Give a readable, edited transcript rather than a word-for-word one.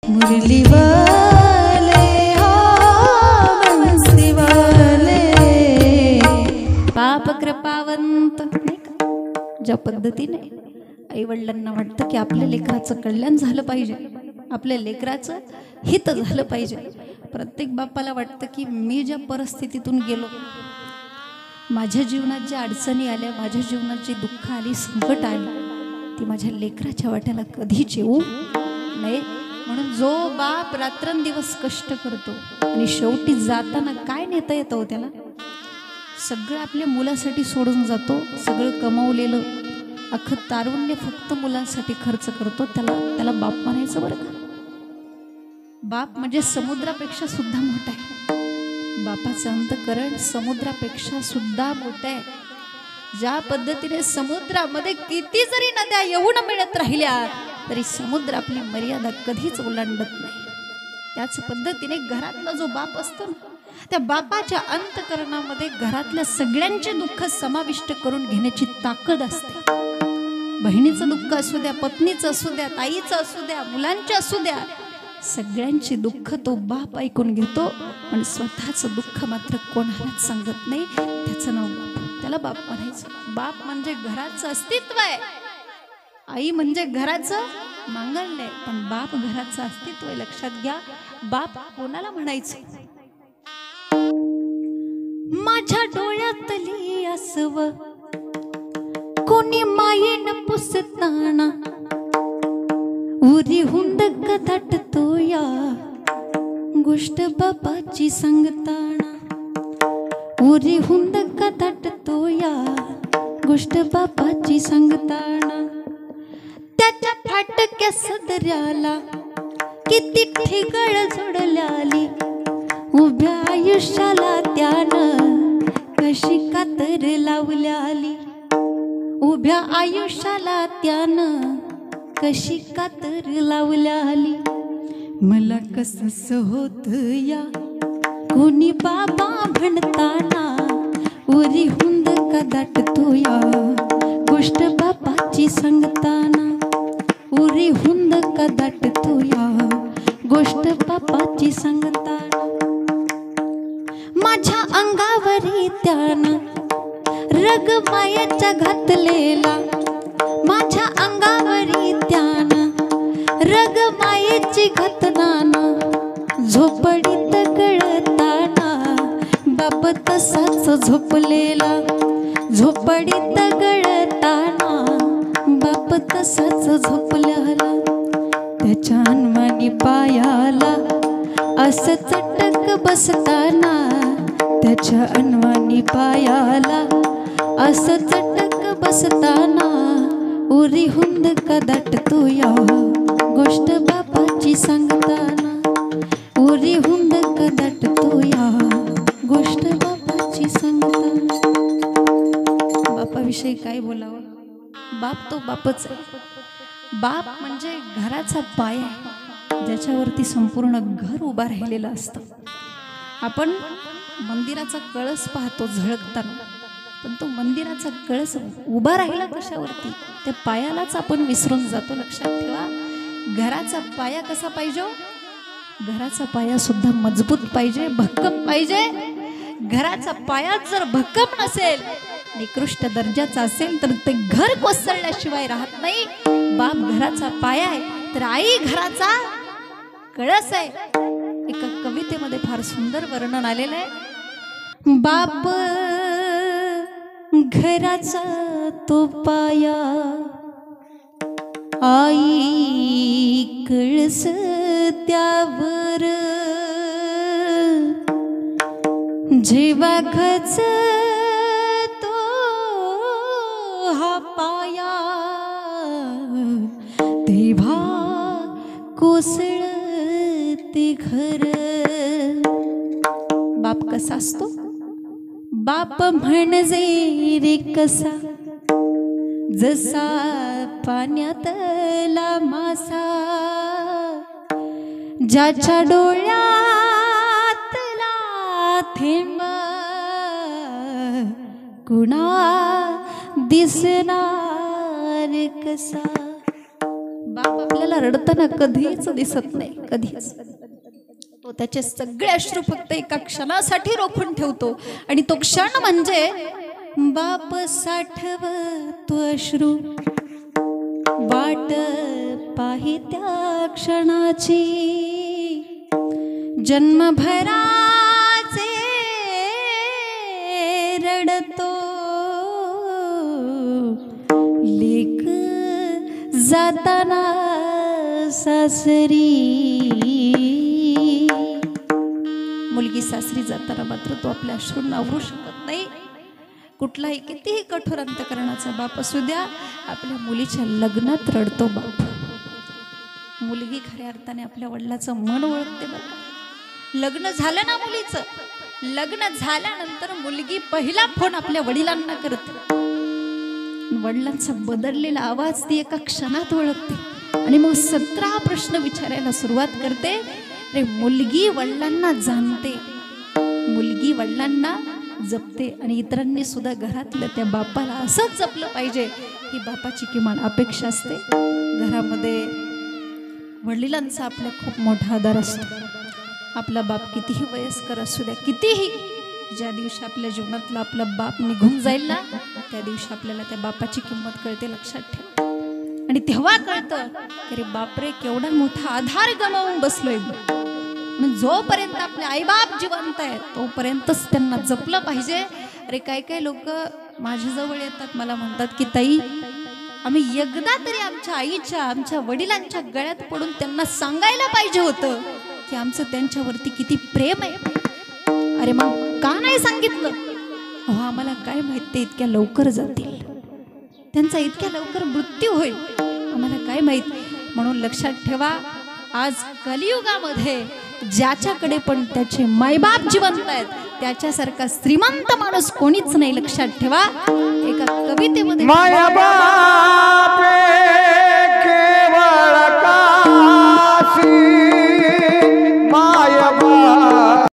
मुरली वाले बंसी वाले पाप कृपावंत नाही का? ज्या पद्धतीने आई वडिलांना वाटतं की आपल्या लेकराचं कल्याण झालं पाहिजे, आपल्या लेकराचं हित झालं पाहिजे, प्रत्येक बापाला वाटतं की मी ज्या परिस्थितीतून गेलो, माझ्या जीवनात ज्या अडचणी आल्या, माझ्या जीवनात जी दुःख आली, संकट आली, ती माझ्या लेकराच्या वाट्याला कधीच येऊ नये. म्हणून जो बाप रात्रंदिवस कष्ट करतो आणि शेवटी जाताना काय नेता येतं त्याला, सगळं आपल्या मुलासाठी सोडून जातो, सगळं कमावलेलं अख्खं तारुण्य फक्त मुलांसाठी खर्च करतो, त्याला बाप म्हणायचं बरं का. बाप म्हणजे समुद्रापेक्षा सुद्धा मोठा आहे. बापाचं अंतःकरण समुद्रापेक्षा सुद्धा मोठं आहे. ज्या पद्धतीने समुद्रामध्ये किती जरी नद्या येऊन मिळत राहिल्या तरी समुद्र आपली मर्यादा कधीच ओलांडत नाही. त्याच पद्धतीने घरातला जो बाप असतो ना, त्या बापाच्या अंतःकरणामध्ये घरातल्या सगळ्यांचे दुःख समाविष्ट करून घेण्याची ताकद असते. बहिणीचं दुःख असू द्या, पत्नीचं असू द्या, ताईचं असू द्या, मुलांचे असू द्या, सगळ्यांची दुःख तो बाप ऐकून घेतो, पण स्वतःचं दुःख मात्र कोणालाच सांगत नाही. त्याचं नाव बाप, त्याला बाप म्हणायचं. बाप म्हणजे घराचं अस्तित्व आहे, आई म्हणजे घराचं मांगल्य आहे, पण बाप घराचं अस्तित्व आहे. लक्षात घ्या, बाप कोणाला म्हणायचं. माझ्या डोळ्यातली असव कोणी मायेन पुसताना, उरी हुंड कदाटतो या गोष्ट बापाची सांगताना, उरी हुंड कदाटतो या गोष्ट बापाची सांगताना. त्याच्या फाटक्या सदऱ्याला किती ठिगळ जोडल्याली, उभ्या आयुष्याला त्यानं कशी कातर लावल्याली, उभ्या आयुष्याला त्यानं कशी कातर लावल्याली. मला कसंस होत या कोणी बाबा म्हणताना, उरी हुंद का दाटतो या गोष्ट बापाची सांगताना, उरी हुंद का दाटतो या गोष्ट बापाची सांगताना. माझ्या अंगावरी त्यानं रग मायेचा घातलेला, माझ्या अंगावरी त्यानं रग मायेची घातनाना, झोपडीत गळताना बाप तसाच झोपलेला, झोपडीत गळताना बाप तसाच झोपलेला. त्याच्या अनवाणी पायाला असं चटक बसताना, त्याच्या अनवाणी पायाला असं चटक बसताना, उरी हुंद का दाटतो या गोष्ट बापाची सांगताना, उरी हुंद का दाटतो या गोष्ट बापाची सांगताना. बापाविषयी काय बोलावं, बाप तो बापच आहे. बाप म्हणजे घराचा पाया आहे, ज्याच्यावरती संपूर्ण घर उभा राहिलेलं असतं. आपण मंदिराचा कळस पाहतो झळकताना, पण तो मंदिराचा कळस उभा राहिला कशावरती, त्या पायालाच आपण विसरून जातो. लक्षात ठेवा, घराचा पाया कसा पाहिजे, घराचा पाया सुद्धा मजबूत पाहिजे, भक्कम पाहिजे. घराचा पाया जर भक्कम नसेल, निकृष्ट दर्जाचा असेल, तर ते घर कोसळल्याशिवाय राहत नाही. बाप घराचा पाया आहे, तर आई घराचा कळस आहे. एका कवितेमध्ये फार सुंदर वर्णन आलेलं आहे. बाप घराचा तो पाया, आई कळस त्यावर, जेव्हा खच तो हा पाया, तेव्हा कोसळते घर. बाप कसा असतो, बाप म्हणजे रे कसा, जसा पाण्यातला मासा, ज्याच्या डोळ्यातला थेंब कुणा दिसणार कसा. बाप आपल्याला मला रडताना कधीच दिसत नाही, कधीच. तो त्याचे सगळे अश्रू फक्त एका क्षणासाठी रोखून ठेवतो आणि तो क्षण म्हणजे बाप साठवतो अश्रू, वाट पाही त्या क्षणाची, जन्मभराचे रडतो लेक जाताना सासरी. मुलगी सासरी जाताना मात्र तो आपल्या अश्रूंना आवरू शकत नाही. कुठलाही कितीही कठोर अंतकरणाचा बाप असू द्या, आपल्या मुलीच्या लग्नात रडतो बाप. मुलगी खऱ्या अर्थाने आपल्या वडिलाचं मन ओळखते बरं. लग्न झालं ना मुलीचं, लग्न झाल्यानंतर मुलगी पहिला फोन आपल्या वडिलांना करते. वडिलांचा बदललेला आवाज ती एका क्षणात ओळखते आणि मग 17 प्रश्न विचारायला सुरुवात करते. रे मुलगी वडिलांना जाणते, मुलगी वडिलांना जपते आणि इतरांनी सुद्धा घरातल्या त्या बापाला असंच जपलं पाहिजे ही बापाची किमान अपेक्षा असते. घरामध्ये वडिलांचा आपला खूप मोठा आधार असतो. आपला बाप कितीही वयस्कर असू द्या, कितीही, ज्या दिवशी आपल्या जीवनातला आपला बाप निघून जाईल ना, त्या दिवशी आपल्याला त्या बापाची किंमत कळते, लक्षात ठेव. आणि तेव्हा कळतं अरे बापरे केवढा मोठा आधार गमावून बसलोय. म्हणून जोपर्यंत आपले आईबाप जिवंत आहेत तोपर्यंतच त्यांना जपलं पाहिजे. अरे काय काय लोक माझ्याजवळ येतात, मला म्हणतात की ताई आम्ही एकदा तरी आमच्या आईच्या, आमच्या वडिलांच्या गळ्यात पडून त्यांना सांगायला पाहिजे होतं की आमचं त्यांच्यावरती किती प्रेम आहे. अरे मग का नाही सांगितलं? अहो आम्हाला काय माहित ते इतक्या लवकर जातील, त्यांचा इतक्या लवकर मृत्यू होईल, आम्हाला काय माहित. म्हणून लक्षात ठेवा, आज कलियुगामध्ये ज्याच्याकडे पण त्याचे मायबाप जिवंत आहेत त्याच्यासारखा श्रीमंत माणूस कोणीच नाही, लक्षात ठेवा. एका कवितेमध्ये